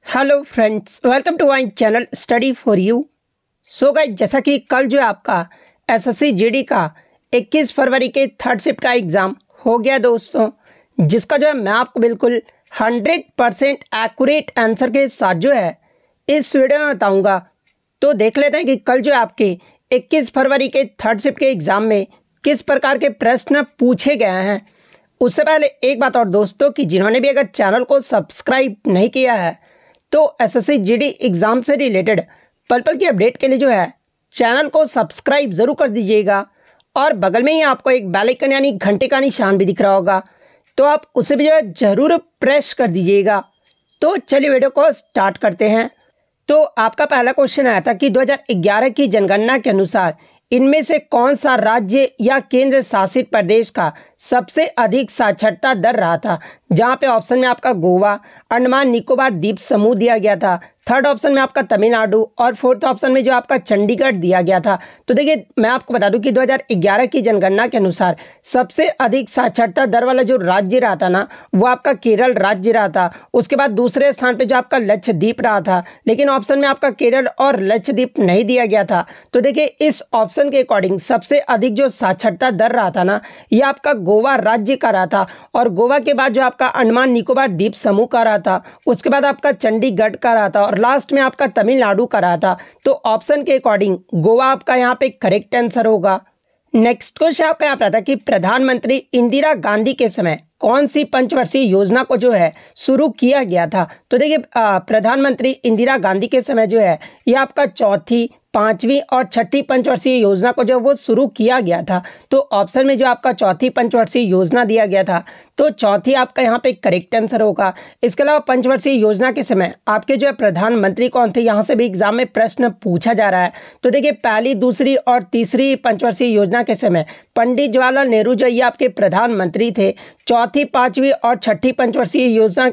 Hello friends, welcome to my channel study for you. So guys, जैसा कि कल जो है आपका एसएससी जीडी का 21 फरवरी के थर्ड शिफ्ट का एग्ज़ाम हो गया दोस्तों, जिसका जो है मैं आपको बिल्कुल 100% एक्यूरेट आंसर के साथ जो है इस वीडियो में बताऊंगा। तो देख लेते हैं कि कल जो है आपके 21 फरवरी के थर्ड शिफ्ट के एग्ज़ाम में किस प्रकार के प्रश्न पूछे गए हैं। उससे पहले एक बात और दोस्तों, कि जिन्होंने भी अगर चैनल को सब्सक्राइब नहीं किया है तो एसएससी जीडी एग्ज़ाम से रिलेटेड पल पल की अपडेट के लिए जो है चैनल को सब्सक्राइब ज़रूर कर दीजिएगा। और बगल में ही आपको एक बेल आइकन यानी घंटे का निशान भी दिख रहा होगा, तो आप उसे भी जो है ज़रूर प्रेस कर दीजिएगा। तो चलिए वीडियो को स्टार्ट करते हैं। तो आपका पहला क्वेश्चन आया था कि 2011 की जनगणना के अनुसार इनमें से कौन सा राज्य या केंद्र शासित प्रदेश का सबसे अधिक साक्षरता दर रहा था। जहां पे ऑप्शन में आपका गोवा, अंडमान निकोबार द्वीप समूह दिया गया था, थर्ड ऑप्शन में आपका तमिलनाडु और फोर्थ ऑप्शन में जो आपका चंडीगढ़ दिया गया था। तो देखिए, मैं आपको बता दूं कि 2011 की जनगणना के अनुसार सबसे अधिक साक्षरता दर वाला जो राज्य रहा था ना, वो आपका केरल राज्य रहा था। उसके बाद दूसरे स्थान पे जो आपका लक्षद्वीप रहा था, लेकिन ऑप्शन में आपका केरल और लक्षद्वीप नहीं दिया गया था। तो देखिए, इस ऑप्शन के अकॉर्डिंग सबसे अधिक जो साक्षरता दर रहा था ना, ये आपका गोवा राज्य का रहा था। और गोवा के बाद जो आपका अंडमान निकोबार द्वीप समूह का रहा था, उसके बाद आपका चंडीगढ़ का रहा था और लास्ट में आपका तमिलनाडु का रहा था। तो ऑप्शन के अकॉर्डिंग गोवा आपका यहाँ पे करेक्ट आंसर होगा। नेक्स्ट क्वेश्चन आपका यहाँ पर था कि प्रधानमंत्री इंदिरा गांधी के समय कौन सी पंचवर्षीय योजना को जो है शुरू किया गया था। तो देखिए, प्रधानमंत्री इंदिरा गांधी के समय जो है ये आपका चौथी, पांचवी और छठी पंचवर्षीय योजना को जो वो शुरू किया गया था। तो ऑप्शन में जो आपका चौथी पंचवर्षीय योजना दिया गया था, तो चौथी आपका यहाँ पे करेक्ट आंसर होगा। इसके अलावा पंचवर्षीय योजना के समय आपके जो है प्रधानमंत्री कौन थे, यहाँ से भी एग्जाम में प्रश्न पूछा जा रहा है। तो देखिए, पहली, दूसरी और तीसरी पंचवर्षीय योजना के समय पंडित जवाहरलाल नेहरू जो ये आपके प्रधानमंत्री थे। चौथी, पांचवी और छठी पंचवर्षीय योजना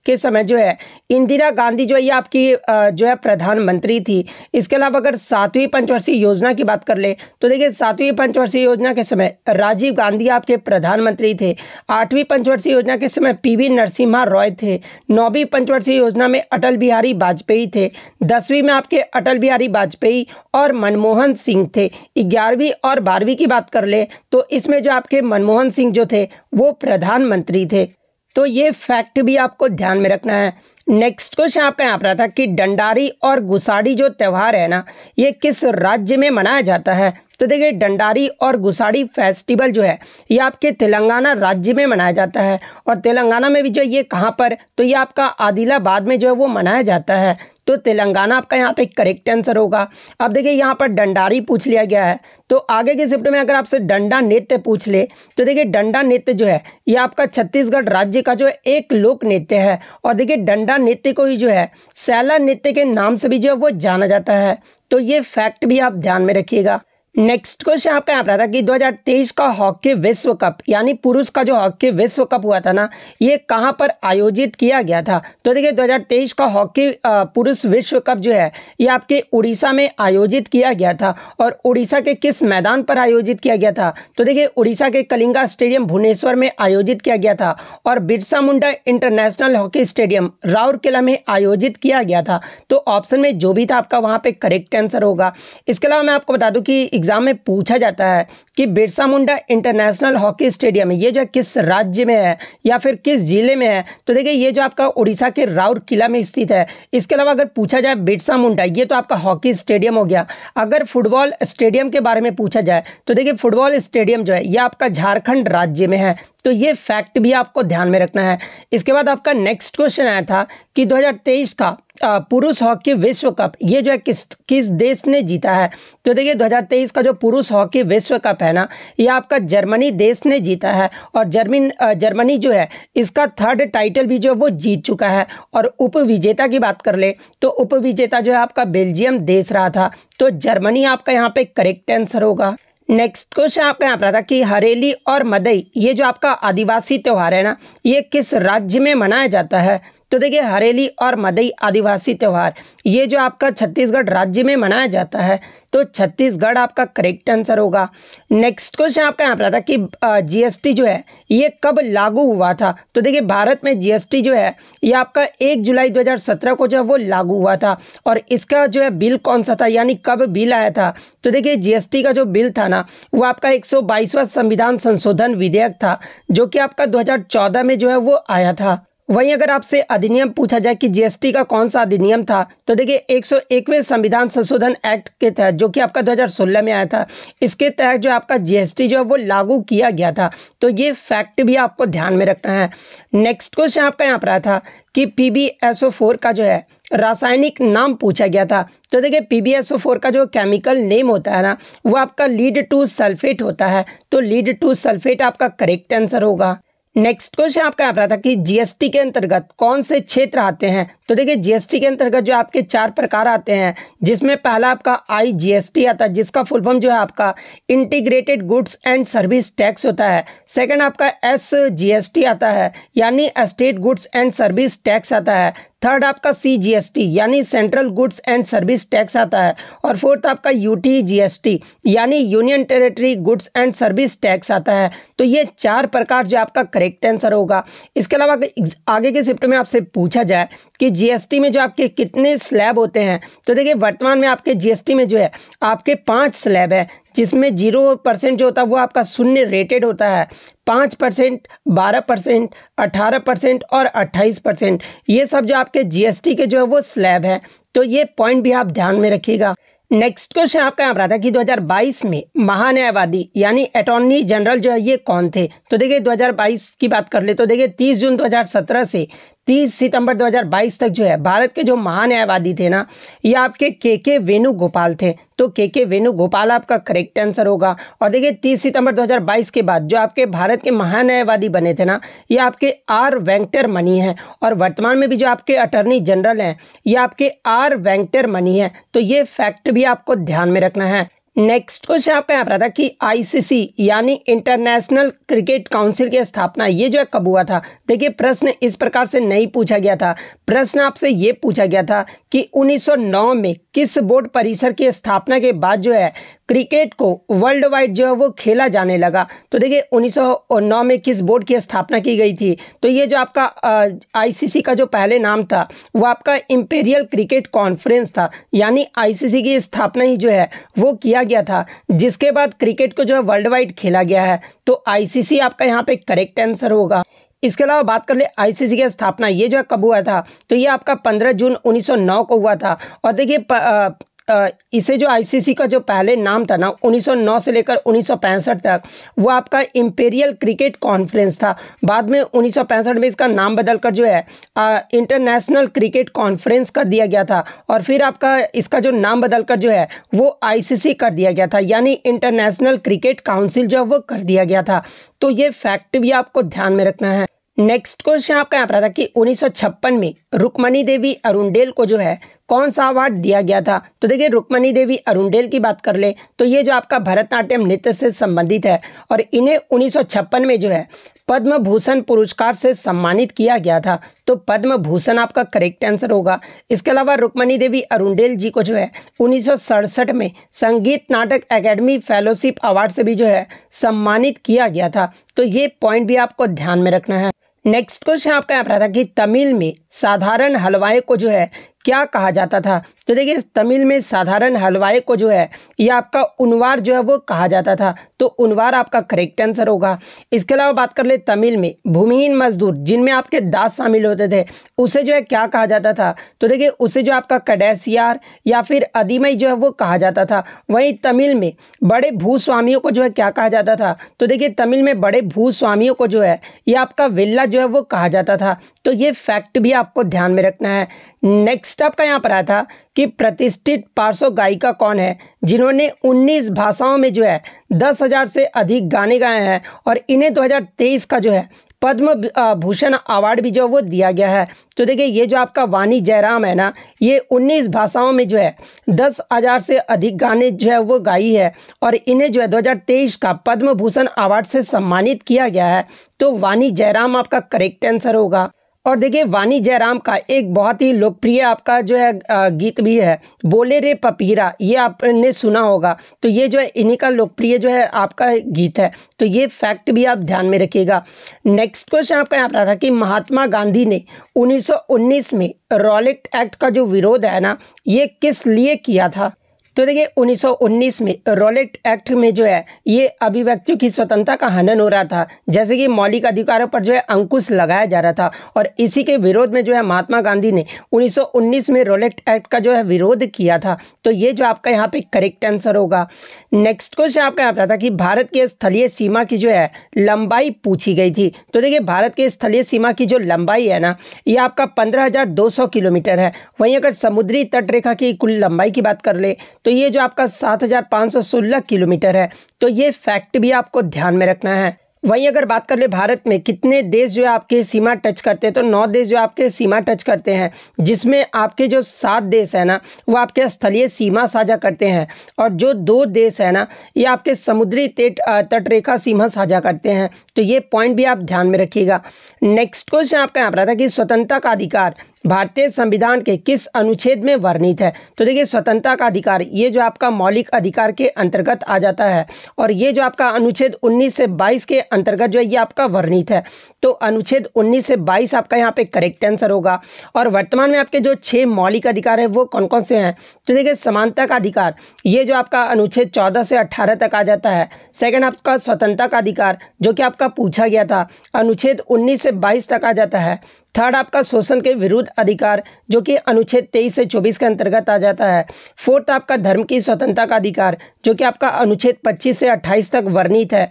के समय जो है इंदिरा गांधी जो ये आपकी जो है प्रधानमंत्री थी। इसके अलावा अगर सातवीं पंचवर्षीय योजना की बात कर ले, तो देखिए सातवीं पंचवर्षीय योजना के समय राजीव गांधी आपके प्रधानमंत्री थे। आठवीं पंचवर्षीय योजना के समय पीवी नरसिम्हा रॉय थे। नौवीं पंचवर्षीय योजना में अटल बिहारी वाजपेयी थे। 10वीं में आपके अटल बिहारी वाजपेयी और मनमोहन सिंह थे। 11वीं और 12वीं की बात कर ले, तो इसमें जो आपके मनमोहन सिंह जो थे वो प्रधानमंत्री थे। तो ये फैक्ट भी आपको ध्यान में रखना है। नेक्स्ट क्वेश्चन आपका यहाँ पर था कि डंडारी और गुसाड़ी जो त्यौहार है ना, ये किस राज्य में मनाया जाता है। तो देखिए, डंडारी और गुसाड़ी फेस्टिवल जो है ये आपके तेलंगाना राज्य में मनाया जाता है। और तेलंगाना में भी जो ये कहाँ पर, तो ये आपका आदिलाबाद में जो है वो मनाया जाता है। तो तेलंगाना आपका यहाँ पे करेक्ट आंसर होगा। अब देखिए, यहाँ पर डंडारी पूछ लिया गया है, तो आगे के शिफ्ट में अगर आपसे डंडा नृत्य पूछ ले, तो देखिए डंडा नृत्य जो है ये आपका छत्तीसगढ़ राज्य का जो है एक लोक नृत्य है। और देखिए, डंडा नृत्य को ही जो है सैला नृत्य के नाम से भी जो है वो जाना जाता है। तो ये फैक्ट भी आप ध्यान में रखिएगा। नेक्स्ट क्वेश्चन आपका यहाँ पर था कि 2023 का हॉकी विश्व कप यानी पुरुष का जो हॉकी विश्व कप हुआ था ना, ये कहाँ पर आयोजित किया गया था। तो देखिए, 2023 का हॉकी पुरुष विश्व कप जो है ये आपके उड़ीसा में आयोजित किया गया था। और उड़ीसा के किस मैदान पर आयोजित किया गया था। तो देखिए, उड़ीसा के कलिंगा स्टेडियम भुवनेश्वर में आयोजित किया गया था। और Birsa Munda international hockey stadium Rourkela में आयोजित किया गया था। तो ऑप्शन में जो भी था आपका वहाँ पे करेक्ट आंसर होगा। इसके अलावा मैं आपको बता दूं कि एग्जाम में पूछा जाता है कि Birsa Munda international hockey stadium ये जो है किस राज्य में है या फिर किस जिले में है। तो देखिए, ये जो आपका उड़ीसा के राउरकेला में स्थित है। इसके अलावा अगर पूछा जाए बिरसा मुंडा, ये तो आपका हॉकी स्टेडियम हो गया। अगर फुटबॉल स्टेडियम के बारे में पूछा जाए, तो देखिए फुटबॉल स्टेडियम जो है ये आपका झारखंड राज्य में है। तो ये फैक्ट भी आपको ध्यान में रखना है। इसके बाद आपका नेक्स्ट क्वेश्चन आया था कि 2023 का पुरुष हॉकी विश्व कप ये जो है किस देश ने जीता है। तो देखिए, 2023 का जो पुरुष हॉकी विश्व कप है ना, ये आपका जर्मनी देश ने जीता है। और जर्मनी जो है इसका थर्ड टाइटल भी जो है वो जीत चुका है। और उपविजेता की बात कर ले, तो उपविजेता जो है आपका बेल्जियम देश रहा था। तो जर्मनी आपका यहाँ पे करेक्ट आंसर होगा। नेक्स्ट क्वेश्चन आपका यहाँ पर था कि हरेली और मदई ये जो आपका आदिवासी त्यौहार है ना, ये किस राज्य में मनाया जाता है। तो देखिए हरेली और मदई आदिवासी त्यौहार ये जो आपका छत्तीसगढ़ राज्य में मनाया जाता है, तो छत्तीसगढ़ आपका करेक्ट आंसर होगा। नेक्स्ट क्वेश्चन आपका यहाँ पर आता कि जीएसटी जो है ये कब लागू हुआ था। तो देखिए भारत में जीएसटी जो है ये आपका 1 जुलाई 2017 को जो है वो लागू हुआ था। और इसका जो है बिल कौन सा था, यानी कब बिल आया था। तो देखिए जीएसटी का जो बिल था ना वो आपका 122वां संविधान संशोधन विधेयक था, जो कि आपका 2014 में जो है वो आया था। वहीं अगर आपसे अधिनियम पूछा जाए कि जीएसटी का कौन सा अधिनियम था, तो देखिए 101वें संविधान संशोधन एक्ट के तहत, जो कि आपका 2016 में आया था, इसके तहत जो आपका जीएसटी जो है वो लागू किया गया था। तो ये फैक्ट भी आपको ध्यान में रखना है। नेक्स्ट क्वेश्चन आपका यहाँ पर आया था कि PbSO4 का जो है रासायनिक नाम पूछा गया था। तो देखिए PbSO4 का जो केमिकल नेम होता है ना वो आपका लीड टू सल्फेट होता है। तो लीड टू सल्फेट आपका करेक्ट आंसर होगा। नेक्स्ट क्वेश्चन आपका यहाँ पर आता कि जीएसटी के अंतर्गत कौन से क्षेत्र आते हैं। तो देखिए जीएसटी के अंतर्गत जो आपके 4 प्रकार आते हैं, जिसमें पहला आपका IGST आता है, जिसका फुल फॉर्म जो है आपका integrated goods and service tax होता है। सेकंड आपका SGST आता है, यानी state goods and service tax आता है। थर्ड आपका CGST यानी central goods and service tax आता है। और फोर्थ आपका UTGST यानी union territory goods and service tax आता है। तो ये 4 प्रकार जो आपका करेक्ट आंसर होगा। इसके अलावा आगे के शिफ्ट में आपसे पूछा जाए कि जीएसटी में जो आपके कितने स्लैब होते हैं, तो देखिए वर्तमान में आपके जीएसटी में जो है आपके 5 स्लैब है, जिसमें 0% जो होता है वो आपका शून्य रेटेड होता है। 5%, 12%, 18% और 28%, ये सब जो आपके जीएसटी के जो है वो स्लैब है। तो ये पॉइंट भी आप ध्यान में रखिएगा। नेक्स्ट क्वेश्चन आपका यहाँ पर आता है कि 2022 में महान्यायवादी यानी अटॉर्नी जनरल जो है ये कौन थे। तो देखिए 2022 की बात कर ले तो देखिए 30 जून 2017 से 30 सितंबर 2022 तक जो है भारत के जो महान्यायवादी थे ना ये आपके के वेणुगोपाल थे। तो के वेणुगोपाल आपका करेक्ट आंसर होगा। और देखिए 30 सितंबर 2022 के बाद जो आपके भारत के महान्यायवादी बने थे ना ये आपके आर वेंकटरमणि हैं। और वर्तमान में भी जो आपके अटॉर्नी जनरल हैं ये आपके आर वेंकटरमणि हैं। तो ये फैक्ट भी आपको ध्यान में रखना है। नेक्स्ट क्वेश्चन आपका यहाँ पर था कि ICC यानी इंटरनेशनल क्रिकेट काउंसिल की स्थापना ये जो है कब हुआ था। देखिए प्रश्न इस प्रकार से नहीं पूछा गया था। प्रश्न आपसे ये पूछा गया था कि 1909 में किस बोर्ड परिसर की स्थापना के बाद जो है क्रिकेट को वर्ल्ड वाइड जो है वो खेला जाने लगा। तो देखिए 1909 में किस बोर्ड की स्थापना की गई थी। तो ये जो आपका ICC का जो पहले नाम था वो आपका इंपीरियल क्रिकेट कॉन्फ्रेंस था, यानी ICC की स्थापना ही जो है वो किया गया था, जिसके बाद क्रिकेट को जो है वर्ल्ड वाइड खेला गया है। तो ICC आपका यहाँ पे करेक्ट आंसर होगा। इसके अलावा बात कर ले ICC की स्थापना ये जो है कब हुआ था। तो ये आपका 15 जून 1909 को हुआ था। और देखिए इसे जो ICC का जो पहले नाम था ना 1909 से लेकर 1965 तक वो आपका इंपीरियल क्रिकेट कॉन्फ्रेंस था। बाद में 1965 में इसका नाम बदलकर जो है इंटरनेशनल क्रिकेट कॉन्फ्रेंस कर दिया गया था। और फिर आपका इसका जो नाम बदलकर जो है वो ICC कर दिया गया था, यानी इंटरनेशनल क्रिकेट काउंसिल जो है वो कर दिया गया था। तो ये फैक्ट भी आपको ध्यान में रखना है। नेक्स्ट क्वेश्चन आपका यहाँ पर था कि 1956 में रुक्मणी देवी अरुंडेल को जो है कौन सा अवार्ड दिया गया था। तो देखिए रुक्मणी देवी अरुंडेल की बात कर ले तो ये जो आपका भरतनाट्यम नृत्य से संबंधित है और इन्हें 1956 में जो है पद्म भूषण पुरस्कार से सम्मानित किया गया था। तो पद्म भूषण आपका करेक्ट आंसर होगा। इसके अलावा रुक्मणी देवी अरुंडेल जी को जो है 1967 में संगीत नाटक एकेडमी फेलोशिप अवार्ड से भी जो है सम्मानित किया गया था। तो ये पॉइंट भी आपको ध्यान में रखना है। नेक्स्ट क्वेश्चन आपका यहाँ पर था कि तमिल में साधारण हलवाई को जो है क्या कहा जाता था। तो देखिए तमिल में साधारण हलवाई को जो है ये आपका उनवार जो है वो कहा जाता था। तो उनवार आपका करेक्ट आंसर होगा। इसके अलावा बात कर ले तमिल में भूमिहीन मजदूर जिनमें आपके दास शामिल होते थे उसे जो है क्या कहा जाता था। तो देखिए उसे जो आपका कडेसियार या फिर अदीमई जो है वो कहा जाता था। वहीं तमिल में बड़े भूस्वामियों को जो है क्या कहा जाता था। तो देखिए तमिल में बड़े भूस्वामियों को जो है ये आपका विल्ला जो है वो कहा जाता था। तो ये फैक्ट भी आपको ध्यान में रखना है। नेक्स्ट आपका यहाँ पर आया था कि प्रतिष्ठित पार्श्व गायिका कौन है जिन्होंने 19 भाषाओं में जो है 10,000 से अधिक गाने गाए हैं और इन्हें 2023 का जो है पद्म भूषण अवार्ड भी जो वो दिया गया है। तो देखिए ये जो आपका वाणी जयराम है ना ये 19 भाषाओं में जो है 10,000 से अधिक गाने जो है वो गाई है और इन्हें जो है 2023 का पद्म भूषण अवार्ड से सम्मानित किया गया है। तो वाणी जयराम आपका करेक्ट आंसर होगा। और देखिए वाणी जयराम का एक बहुत ही लोकप्रिय आपका जो है गीत भी है, बोले रे पपीरा, ये आपने सुना होगा। तो ये जो है इन्हीं का लोकप्रिय जो है आपका गीत है। तो ये फैक्ट भी आप ध्यान में रखिएगा। नेक्स्ट क्वेश्चन आपका यहाँ पर था कि महात्मा गांधी ने 1919 में रॉलेट एक्ट का जो विरोध है ना, ये किस लिए किया था? तो देखिए 1919 में रॉलेट एक्ट में जो है ये अभिव्यक्तियों की स्वतंत्रता का हनन हो रहा था, जैसे कि मौलिक अधिकारों पर जो है अंकुश लगाया जा रहा था, और इसी के विरोध में जो है महात्मा गांधी ने 1919 में रॉलेट एक्ट का जो है विरोध किया था। तो ये जो आपका यहाँ पे करेक्ट आंसर होगा। नेक्स्ट क्वेश्चन आपका यहाँ पर था कि भारत की स्थलीय सीमा की जो है लंबाई पूछी गई थी। तो देखिए भारत की स्थलीय सीमा की जो लंबाई है ना, ये आपका 15,200 किलोमीटर है। वहीं अगर समुद्री तट रेखा की कुल लंबाई की बात कर ले तो ये जो आपका 7,516 किलोमीटर है। तो ये फैक्ट भी आपको ध्यान में रखना है। वहीं अगर बात कर ले भारत में कितने देश जो है आपके सीमा टच करते हैं, तो 9 देश जो आपके सीमा टच करते हैं, जिसमें आपके जो 7 देश है ना वो आपके स्थलीय सीमा साझा करते हैं, और जो 2 देश है ना ये आपके समुद्री तट रेखा सीमा साझा करते हैं। तो ये पॉइंट भी आप ध्यान में रखिएगा। नेक्स्ट क्वेश्चन आपका यहाँ पर था कि स्वतंत्रता का अधिकार भारतीय संविधान के किस अनुच्छेद में वर्णित है? तो देखिए स्वतंत्रता का अधिकार ये जो आपका मौलिक अधिकार के अंतर्गत आ जाता है, और ये जो आपका अनुच्छेद 19 से 22 के अंतर्गत जो है ये आपका वर्णित है। तो अनुच्छेद 19 से 22 आपका यहाँ पे करेक्ट आंसर होगा। और वर्तमान में आपके जो 6 मौलिक अधिकार है वो कौन कौन से हैं? तो देखिए समानता का अधिकार ये जो आपका अनुच्छेद 14 से 18 तक आ जाता है। सेकंड आपका स्वतंत्रता का अधिकार जो कि आपका पूछा गया था, अनुच्छेद 19 से 22 तक आ जाता है। थर्ड आपका शोषण के विरुद्ध अधिकार जो कि अनुच्छेद 23 से 24 के अंतर्गत आ जाता है। फोर्थ आपका धर्म की स्वतंत्रता का अधिकार जो कि आपका अनुच्छेद 25 से 28 तक वर्णित है।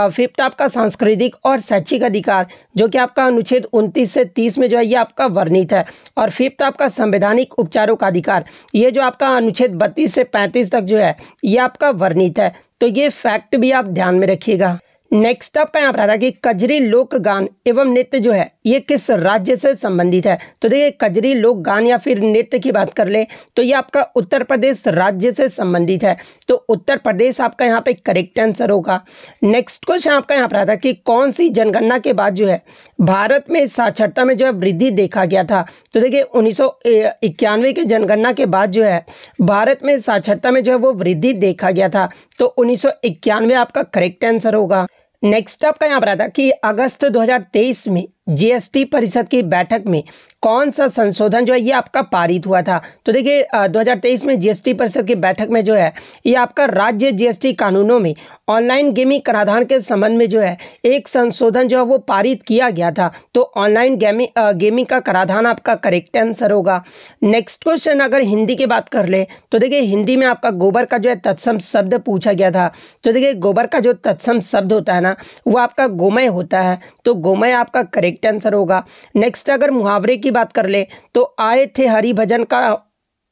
फिफ्थ आपका सांस्कृतिक और शैक्षिक अधिकार जो कि आपका अनुच्छेद 29 से 30 में जो है ये आपका वर्णित है। और फिफ्थ आपका संवैधानिक उपचारों का अधिकार ये जो आपका अनुच्छेद 32 से 35 तक जो है ये आपका वर्णित है। तो ये फैक्ट भी आप ध्यान में रखिएगा। नेक्स्ट आपका यहाँ पर था कि कजरी लोक गान एवं नृत्य जो है ये किस राज्य से संबंधित है? तो देखिए कजरी लोक गान या फिर नृत्य की बात कर ले तो ये आपका उत्तर प्रदेश राज्य से संबंधित है। तो उत्तर प्रदेश आपका यहाँ पे करेक्ट आंसर होगा। नेक्स्ट क्वेश्चन आपका यहाँ पर था कि कौन सी जनगणना के बाद जो है भारत में साक्षरता में जो है वृद्धि देखा गया था? तो देखिए 1991 के जनगणना के बाद जो है भारत में साक्षरता में जो है वो वृद्धि देखा गया था। तो 1991 आपका करेक्ट आंसर होगा। नेक्स्ट आपका यहाँ पर आता कि अगस्त 2023 में जीएसटी परिषद की बैठक में कौन सा संशोधन जो है ये आपका पारित हुआ था? तो देखिए 2023 में जीएसटी परिषद की बैठक में जो है ये आपका राज्य जीएसटी कानूनों में ऑनलाइन गेमिंग कराधान के संबंध में जो है एक संशोधन जो है वो पारित किया गया था। तो ऑनलाइन गेमिंग का कराधान आपका करेक्ट आंसर होगा। नेक्स्ट क्वेश्चन अगर हिंदी की बात कर ले तो देखिए हिंदी में आपका गोबर का जो है तत्सम शब्द पूछा गया था। तो देखिए गोबर का जो तत्सम शब्द होता है ना वो आपका गोमय होता है। तो गोमय आपका करेक्ट आंसर होगा। नेक्स्ट अगर मुहावरे की बात कर ले तो आए थे हरि भजन का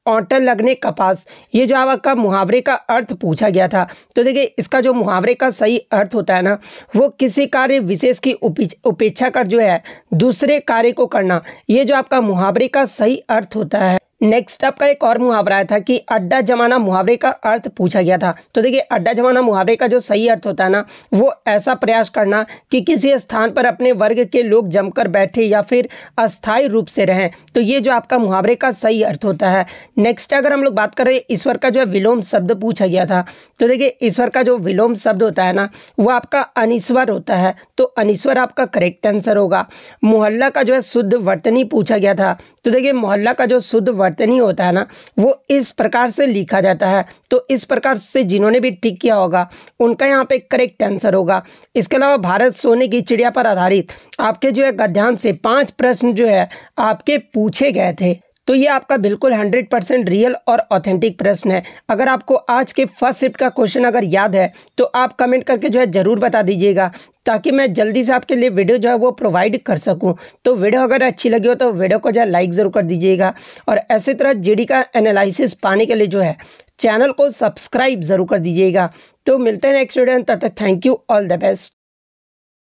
औंटा लगने कपास, ये जो आपका मुहावरे का अर्थ पूछा गया था। तो देखिए इसका जो मुहावरे का सही अर्थ होता है ना वो किसी कार्य विशेष की उपेक्षा कर जो है दूसरे कार्य को करना, ये जो आपका मुहावरे का सही अर्थ होता है। नेक्स्ट आपका एक और मुहावरा आया था कि अड्डा जमाना मुहावरे का अर्थ पूछा गया था। तो देखिए अड्डा जमाना मुहावरे का जो सही अर्थ होता है ना वो ऐसा प्रयास करना कि किसी स्थान पर अपने वर्ग के लोग जमकर बैठे या फिर अस्थायी रूप से रहें। तो ये जो आपका मुहावरे का सही अर्थ होता है। नेक्स्ट अगर हम लोग बात करें ईश्वर का जो विलोम शब्द पूछा गया था। तो देखिए ईश्वर का जो विलोम शब्द होता है ना वो आपका अनीश्वर होता है। तो अनीश्वर आपका करेक्ट आंसर होगा। मोहल्ला का जो है शुद्ध वर्तनी पूछा गया था। तो देखिए मोहल्ला का जो शुद्ध वर्तनी होता है ना वो इस प्रकार से लिखा जाता है। तो इस प्रकार से जिन्होंने भी टिक किया होगा उनका यहाँ पे करेक्ट आंसर होगा। इसके अलावा भारत सोने की चिड़िया पर आधारित आपके जो है गद्यांश से 5 प्रश्न जो है आपके पूछे गए थे। तो ये आपका बिल्कुल 100% रियल और ऑथेंटिक प्रश्न है। अगर आपको आज के फर्स्ट शिफ्ट का क्वेश्चन अगर याद है तो आप कमेंट करके जो है ज़रूर बता दीजिएगा ताकि मैं जल्दी से आपके लिए वीडियो जो है वो प्रोवाइड कर सकूं। तो वीडियो अगर अच्छी लगी हो तो वीडियो को जो है लाइक ज़रूर कर दीजिएगा और ऐसे तरह जीडी का एनालिसिस पाने के लिए जो है चैनल को सब्सक्राइब ज़रूर कर दीजिएगा। तो मिलते हैं नेक्स्ट वीडियो में, तब तक thank you, all the best.